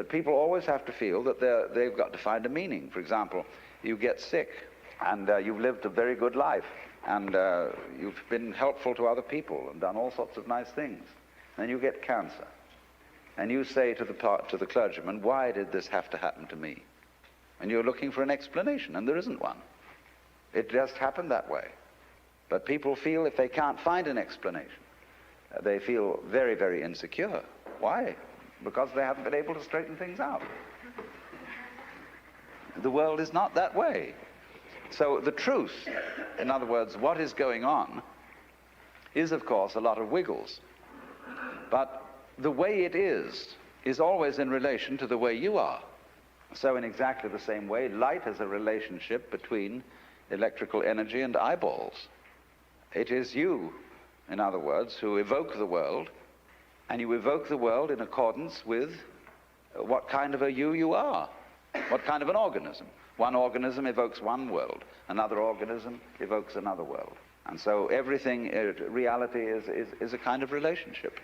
But people always have to feel that they've got to find a meaning. For example, you get sick, and you've lived a very good life, and you've been helpful to other people and done all sorts of nice things. Then you get cancer, and you say to the clergyman, why did this have to happen to me? And you're looking for an explanation, and there isn't one. It just happened that way. But people feel if they can't find an explanation, they feel very, very insecure. Why? Because they haven't been able to straighten things out. The world is not that way. So the truth, in other words, what is going on, is of course a lot of wiggles. But the way it is always in relation to the way you are. So in exactly the same way, light is a relationship between electrical energy and eyeballs. It is you, in other words, who evoke the world, and you evoke the world in accordance with what kind of a you are, what kind of an organism. One organism evokes one world, another organism evokes another world. And so everything, reality is a kind of relationship.